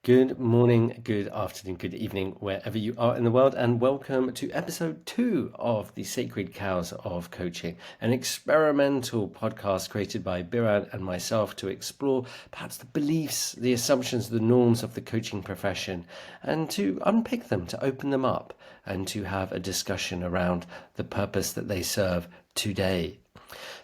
Good morning, good afternoon, good evening, wherever you are in the world, and welcome to episode 2 of the Sacred Cows of Coaching, an experimental podcast created by Biran and myself to explore perhaps the beliefs, the assumptions, the norms of the coaching profession, and to unpick them, to open them up, and to have a discussion around the purpose that they serve today.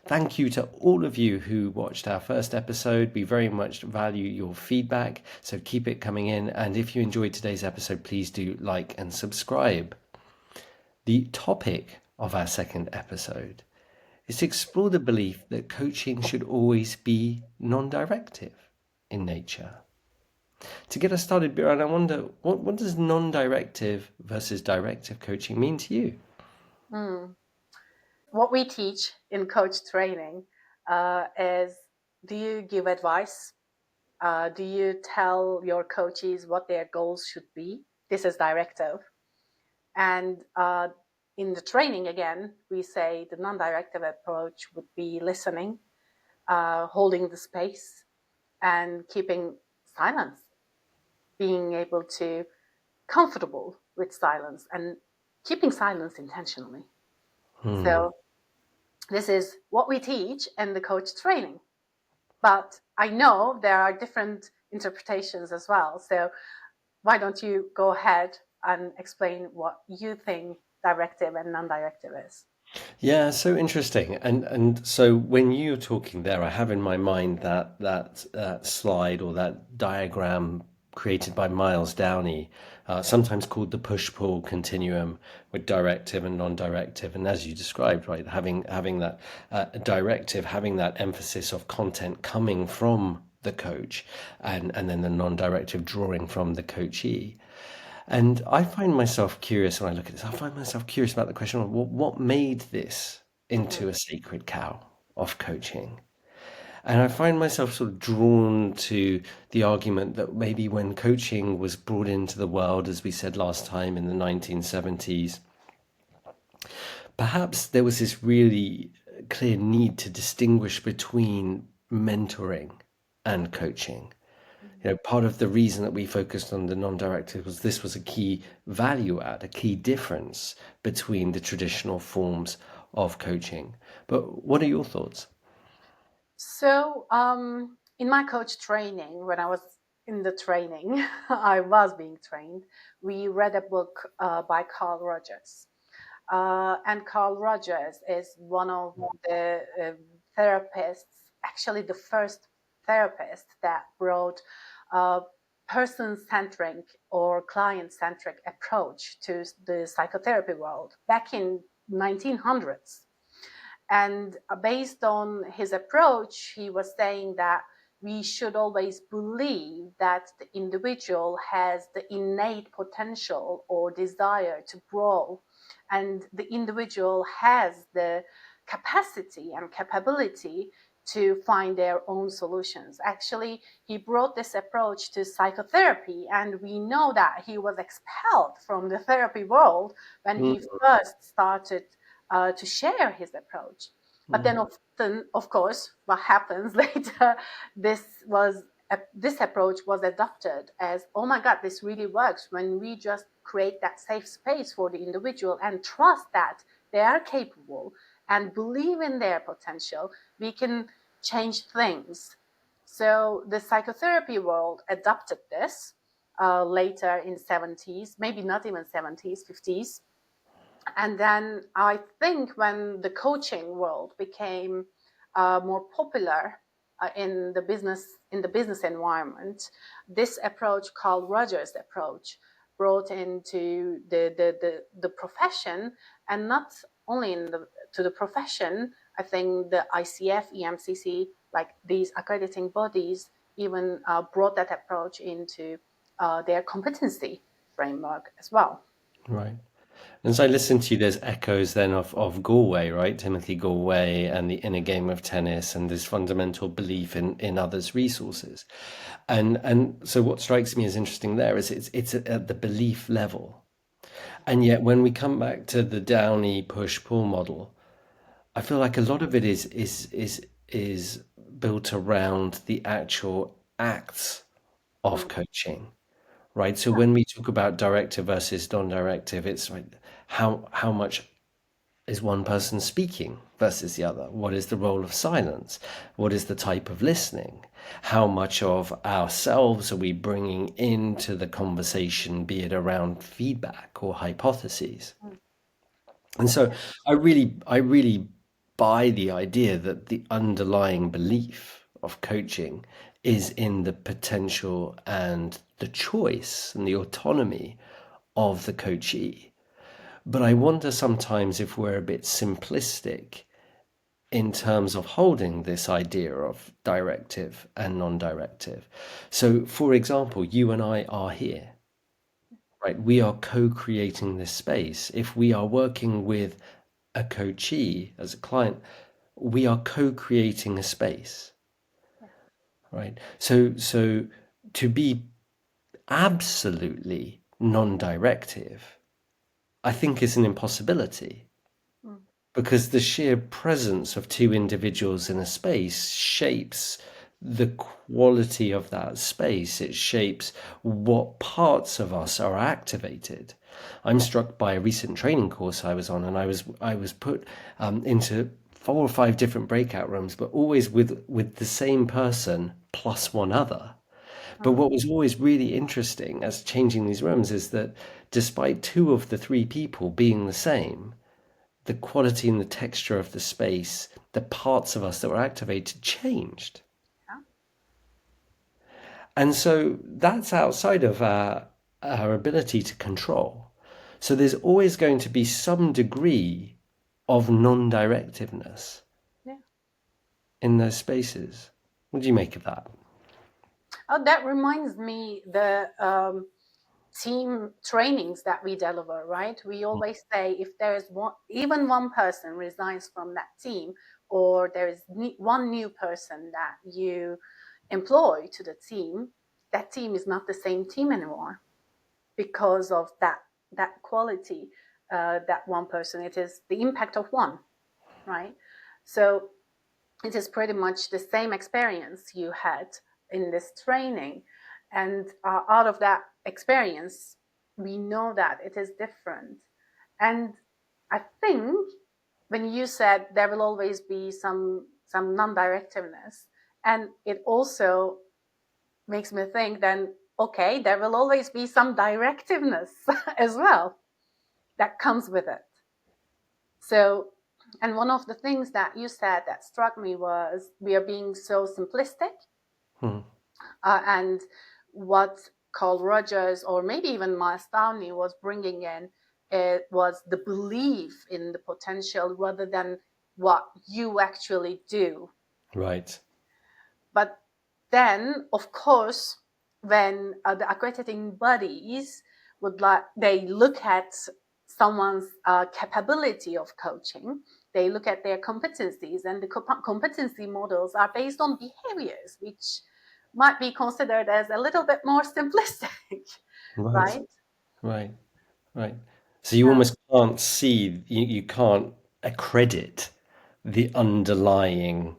Thank you to all of you who watched our first episode. We very much value your feedback, so keep it coming in. And if you enjoyed today's episode, please do like and subscribe. The topic of our second episode is to explore the belief that coaching should always be non-directive in nature. To get us started, Biran, I wonder, what does non-directive versus directive coaching mean to you? What we teach in coach training is, do you give advice? Do you tell your coaches what their goals should be? This is directive. And in the training, again, we say the non-directive approach would be listening, holding the space, and keeping silence, being able to comfortable with silence and keeping silence intentionally. So this is what we teach in the coach training. But I know there are different interpretations as well. So why don't you go ahead and explain what you think directive and non-directive is? Yeah, so interesting. And so when you're talking there, I have in my mind that slide or that diagram created by Miles Downey, sometimes called the push-pull continuum, with directive and non-directive. And as you described, right, having that directive, having that emphasis of content coming from the coach, and then the non-directive drawing from the coachee. And I find myself curious when I look at this. I find myself curious about the question of what made this into a sacred cow of coaching. And I find myself sort of drawn to the argument that maybe when coaching was brought into the world, as we said last time in the 1970s, perhaps there was this really clear need to distinguish between mentoring and coaching. Part of the reason that we focused on the non-directive was this was a key value add, a key difference between the traditional forms of coaching. But what are your thoughts? So in my coach training, when I was in the training, I was being trained, we read a book by Carl Rogers. And Carl Rogers is one of the therapists, actually the first therapist that brought a person-centric or client-centric approach to the psychotherapy world back in 1900s. And based on his approach, he was saying that we should always believe that the individual has the innate potential or desire to grow, and the individual has the capacity and capability to find their own solutions. Actually, he brought this approach to psychotherapy, and we know that he was expelled from the therapy world when he first started to share his approach. But then often, of course, what happens later, this approach was adopted as, oh my God, this really works when we just create that safe space for the individual and trust that they are capable and believe in their potential, we can change things. So the psychotherapy world adopted this later in 70s, maybe not even 70s, 50s. And then I think when the coaching world became more popular in the business environment, this approach, Carl Rogers' approach, brought into the profession, and not only to the profession. I think the ICF, EMCC, like these accrediting bodies, even brought that approach into their competency framework as well. Right. As I listen to you, there's echoes then of Galway, right? Timothy Galway and the inner game of tennis and this fundamental belief in others' resources. And so what strikes me as interesting there is it's at the belief level. And yet when we come back to the Downey push-pull model, I feel like a lot of it is built around the actual acts of coaching. right? So when we talk about directive versus non-directive, it's like how much is one person speaking versus the other? What is the role of silence? What is the type of listening? How much of ourselves are we bringing into the conversation, be it around feedback or hypotheses? Mm. And so Yeah. I really buy the idea that the underlying belief of coaching is in the potential and the choice and the autonomy of the coachee. But I wonder sometimes if we're a bit simplistic in terms of holding this idea of directive and non-directive. So, for example, you and I are here, right? We are co-creating this space. If we are working with a coachee as a client, we are co-creating a space, Yeah. right? So to be absolutely non-directive, I think is an impossibility. Mm. Because the sheer presence of two individuals in a space shapes the quality of that space. It shapes what parts of us are activated. I'm struck by a recent training course I was on, and I was put into 4 or 5 different breakout rooms, but always with the same person plus one other. But Mm. what was always really interesting as changing these rooms is that despite 2 of the 3 people being the same, the quality and the texture of the space, the parts of us that were activated changed. Yeah. And so that's outside of our ability to control. So there's always going to be some degree of non-directiveness Yeah. in those spaces. What do you make of that? Oh, that reminds me the team trainings that we deliver, right? We always say if there is one, even one person resigns from that team, or there is one new person that you employ to the team, that team is not the same team anymore because of that quality. That one person, it is the impact of one, right? So it is pretty much the same experience you had in this training, and out of that experience we know that it is different. And I think when you said there will always be some non-directiveness, and it also makes me think then, okay, there will always be some directiveness as well that comes with it. So, and one of the things that you said that struck me was we are being so simplistic. Hmm. And what Carl Rogers or maybe even Miles Downey was bringing in, it was the belief in the potential rather than what you actually do. Right. But then, of course, when the accrediting bodies would like, they look at someone's capability of coaching, they look at their competencies, and the competency models are based on behaviors, which might be considered as a little bit more simplistic, Right. right? Right. Right. So you almost can't see, you can't accredit the underlying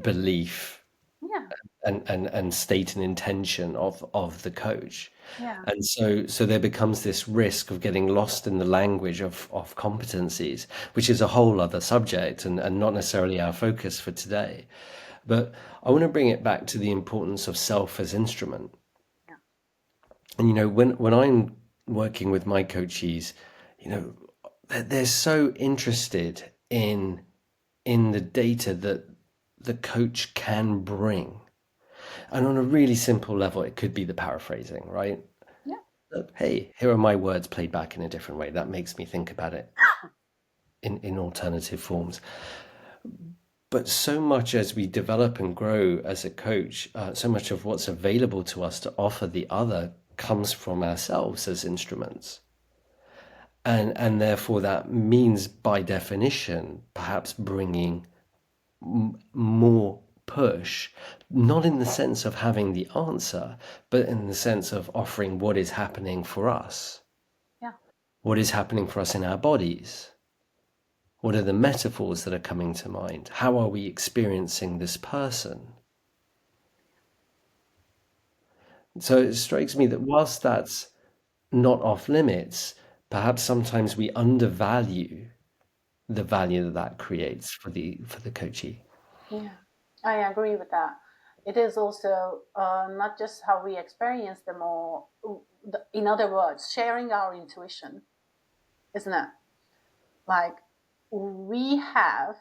belief Yeah, and state and intention of the coach. yeah, And so there becomes this risk of getting lost in the language of competencies, which is a whole other subject and not necessarily our focus for today. But I want to bring it back to the importance of self as instrument. yeah, And when I'm working with my coachees, you know, they're so interested in the data that the coach can bring. And on a really simple level, it could be the paraphrasing, right? yeah, Look, hey, here are my words played back in a different way. That makes me think about it in alternative forms. But so much as we develop and grow as a coach, so much of what's available to us to offer the other comes from ourselves as instruments. And therefore, that means by definition, perhaps bringing more push, not in the sense of having the answer, but in the sense of offering what is happening for us, yeah. what is happening for us in our bodies. What are the metaphors that are coming to mind? How are we experiencing this person? So it strikes me that whilst that's not off limits, perhaps sometimes we undervalue the value that that creates for the coachee. Yeah, I agree with that. It is also not just how we experience them, or in other words, sharing our intuition, isn't it? Like, we have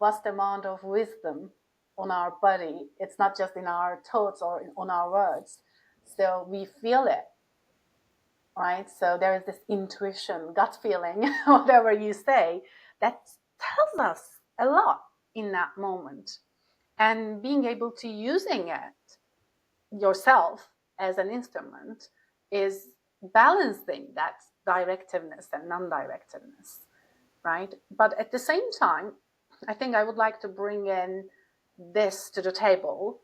vast amount of wisdom on our body. It's not just in our thoughts or on our words. So we feel it, right? So there is this intuition, gut feeling, whatever you say, that tells us a lot in that moment. And being able to using it yourself as an instrument is balancing that directiveness and non-directiveness, right? But at the same time, I think I would like to bring in this to the table.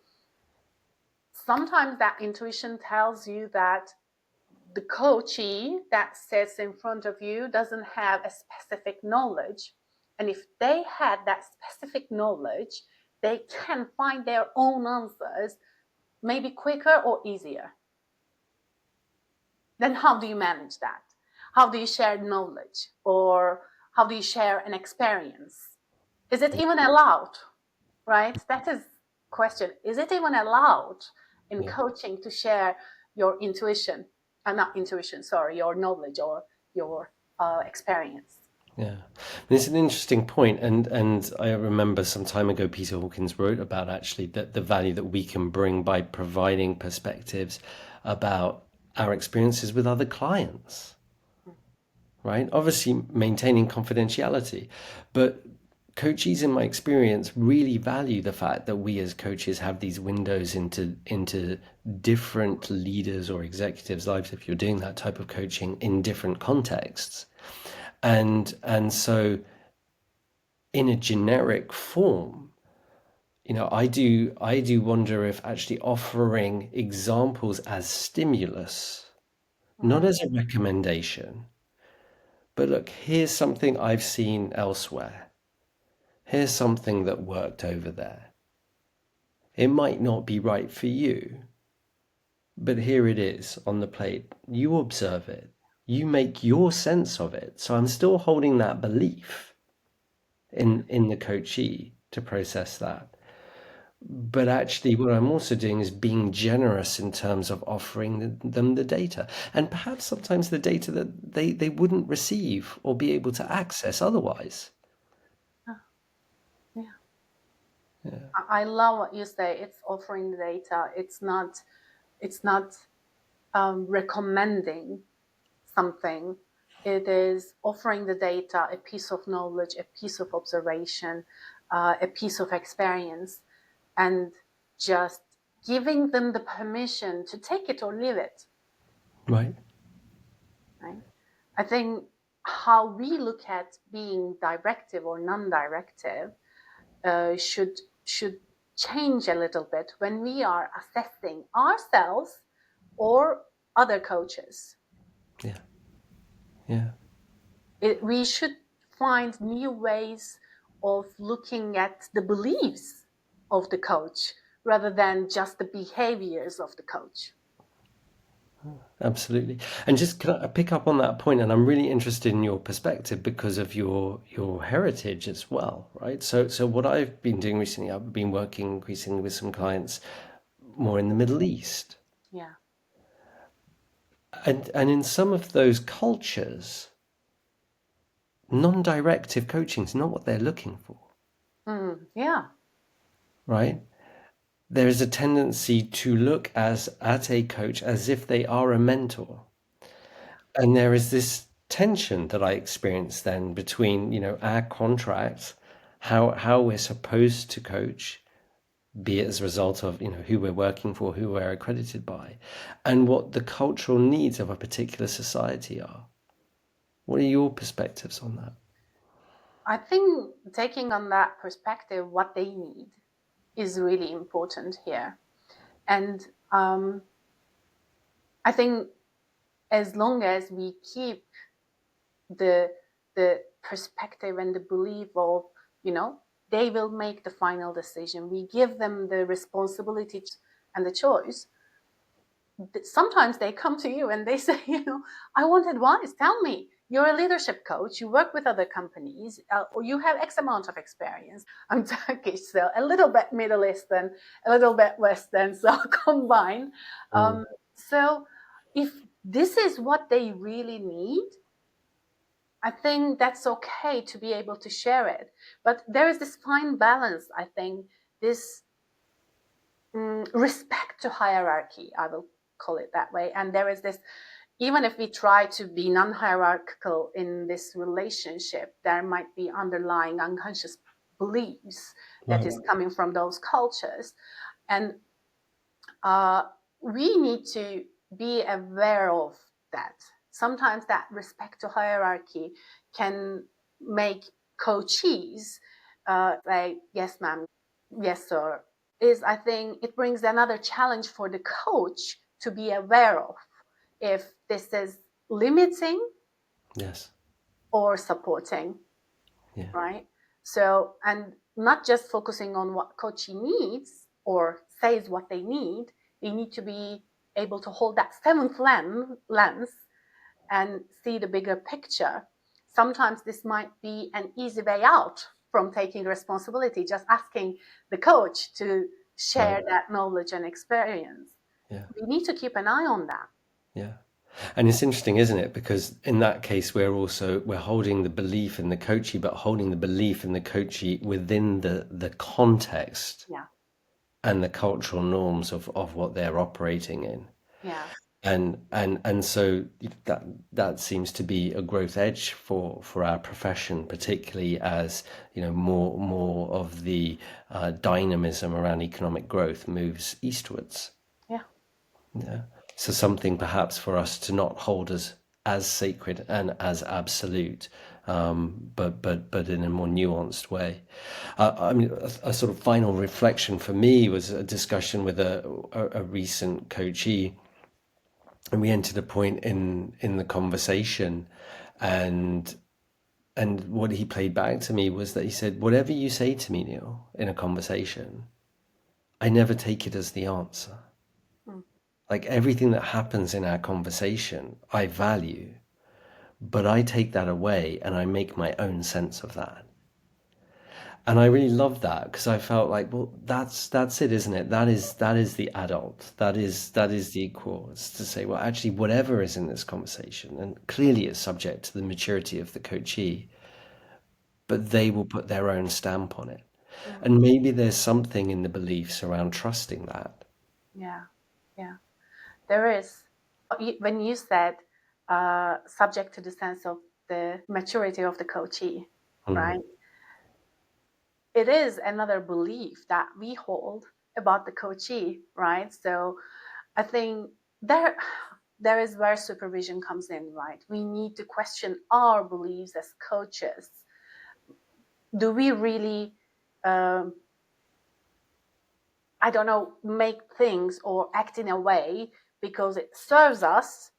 Sometimes that intuition tells you that the coachee that sits in front of you doesn't have a specific knowledge. And if they had that specific knowledge, they can find their own answers maybe quicker or easier. Then how do you manage that? How do you share knowledge, or how do you share an experience? Is it even allowed? Right? That is question. Is it even allowed in Yeah. coaching to share your intuition? Not intuition, sorry, your knowledge or your experience. Yeah, it's an interesting point, and I remember some time ago Peter Hawkins wrote about actually the value that we can bring by providing perspectives about our experiences with other clients, right? Obviously maintaining confidentiality, but coaches, in my experience, really value the fact that we as coaches have these windows into different leaders or executives' lives if you're doing that type of coaching in different contexts. And so in a generic form, I do wonder if actually offering examples as stimulus, not as a recommendation, but look, here's something I've seen elsewhere. Here's something that worked over there. It might not be right for you, but here it is on the plate. You observe it. You make your sense of it. So I'm still holding that belief in the coachee to process that. But actually, what I'm also doing is being generous in terms of offering them the data. And perhaps sometimes the data that they wouldn't receive or be able to access otherwise. Yeah. Yeah. I love what you say. It's offering the data. It's not recommending something. It is offering the data, a piece of knowledge, a piece of observation, a piece of experience, and just giving them the permission to take it or leave it. Right. Right? I think how we look at being directive or non-directive should change a little bit when we are assessing ourselves or other coaches. Yeah. Yeah. We should find new ways of looking at the beliefs of the coach rather than just the behaviors of the coach. Absolutely. And just can I pick up on that point? And I'm really interested in your perspective because of your heritage as well, right? So what I've been doing recently, I've been working increasingly with some clients more in the Middle East. Yeah. And in some of those cultures, non-directive coaching is not what they're looking for, Yeah. right? There is a tendency to look as at a coach as if they are a mentor. And there is this tension that I experience then between, our contracts, how we're supposed to coach, be it as a result of, who we're working for, who we're accredited by, and what the cultural needs of a particular society are. What are your perspectives on that? I think taking on that perspective, what they need is really important here. And I think as long as we keep the perspective and the belief of, they will make the final decision, we give them the responsibility and the choice, sometimes they come to you and they say, I want advice. Tell me. You're a leadership coach. You work with other companies, or you have X amount of experience. I'm Turkish, so a little bit Middle Eastern, a little bit Western, so combined. So if this is what they really need, I think that's okay to be able to share it. But there is this fine balance, I think, this respect to hierarchy, I will call it that way. And there is this, even if we try to be non-hierarchical in this relationship, there might be underlying unconscious beliefs that is coming from those cultures. And we need to be aware of that. Sometimes that respect to hierarchy can make coachees say, yes, ma'am, yes, sir, I think it brings another challenge for the coach to be aware of if this is limiting Yes. or supporting, Yeah. right? So, and not just focusing on what coachee needs or says what they need to be able to hold that seventh lens and see the bigger picture. Sometimes this might be an easy way out from taking responsibility, just asking the coach to share that knowledge and experience. Yeah. We need to keep an eye on that. Yeah. And it's interesting, isn't it? Because in that case, we're holding the belief in the coachee, but holding the belief in the coachee within the context Yeah. and the cultural norms of what they're operating in. Yeah. And so that seems to be a growth edge for our profession, particularly as more of the dynamism around economic growth moves eastwards. Yeah. Yeah. So something perhaps for us to not hold as sacred and as absolute, but in a more nuanced way. I mean, a sort of final reflection for me was a discussion with a recent coachee, and we entered a point in the conversation, and what he played back to me was that he said, "Whatever you say to me, Neel, in a conversation, I never take it as the answer." Mm. Like everything that happens in our conversation, I value, but I take that away and I make my own sense of that. And I really love that because I felt like, well, that's it, isn't it? That is the adult. That is the equal. It's to say, well, actually, whatever is in this conversation, and clearly it's subject to the maturity of the coachee, but they will put their own stamp on it. Mm. And maybe there's something in the beliefs around trusting that. Yeah. Yeah. There is. When you said subject to the sense of the maturity of the coachee, Mm, right? It is another belief that we hold about the coachee, right? So I think there is where supervision comes in, right? We need to question our beliefs as coaches. Do we really, um, I don't know, make things or act in a way because it serves us,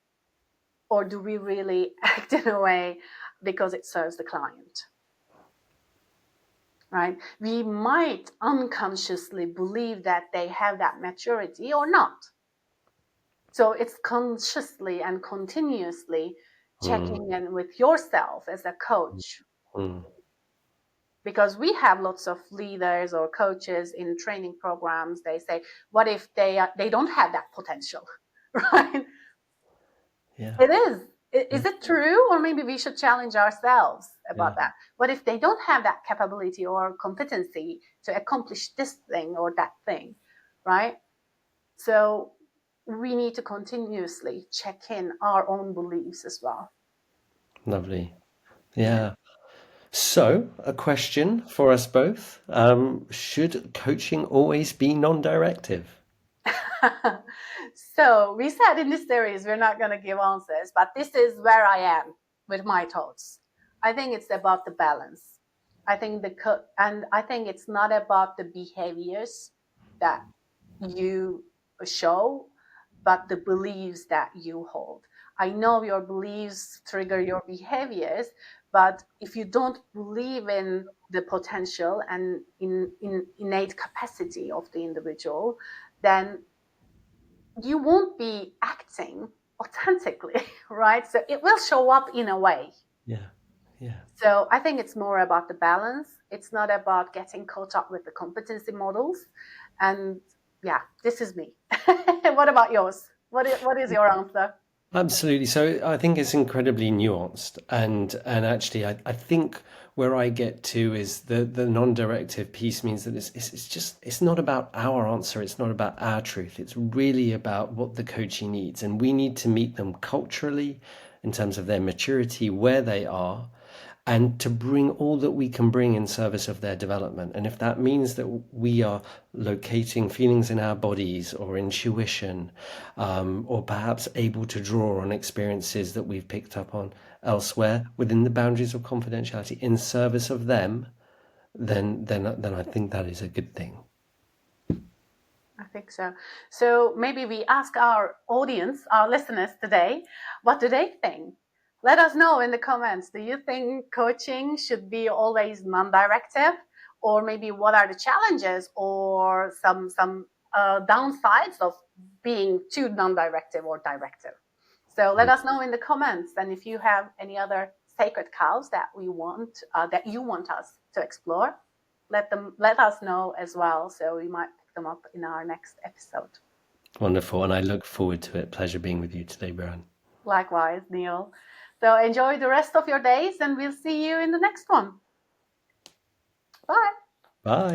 or do we really act in a way because it serves the client? Right? We might unconsciously believe that they have that maturity or not. So it's consciously and continuously mm, checking in with yourself as a coach, mm. because we have lots of leaders or coaches in training programs. They say, what if they don't have that potential? Right? Yeah. It is. Yeah. Is it true? Or maybe we should challenge ourselves Yeah. about that. What if they don't have that capability or competency to accomplish this thing or that thing, right? So we need to continuously check in our own beliefs as well. Lovely. Yeah. Yeah. So, a question for us both. Should coaching always be non-directive? So we said in this series we're not going to give answers, but this is where I am with my thoughts. I think it's about the balance. I think and I think it's not about the behaviors that you show, but the beliefs that you hold. I know your beliefs trigger your behaviors, but if you don't believe in the potential and in innate capacity of the individual, then you won't be acting authentically, right? So it will show up in a way. Yeah. Yeah. So I think it's more about the balance. It's not about getting caught up with the competency models. And yeah, this is me. What about yours? What is your answer? Absolutely. So I think it's incredibly nuanced, and actually, I think where I get to is the non-directive piece means that it's just it's not about our answer, it's not about our truth. It's really about what the coachee needs, and we need to meet them culturally in terms of their maturity, where they are, and to bring all that we can bring in service of their development. And if that means that we are locating feelings in our bodies or intuition, or perhaps able to draw on experiences that we've picked up on elsewhere within the boundaries of confidentiality in service of them, then I think that is a good thing. I think so. So maybe we ask our audience, our listeners today, what do they think? Let us know in the comments. Do you think coaching should be always non-directive, or maybe what are the challenges or some downsides of being too non-directive or directive? So let us know in the comments. And if you have any other sacred cows that we want that you want us to explore, let us know as well. So we might them up in our next episode. Wonderful, and I look forward to it. Pleasure being with you today, Biran. Likewise, Neel. So enjoy the rest of your days, and we'll see you in the next one. Bye. Bye.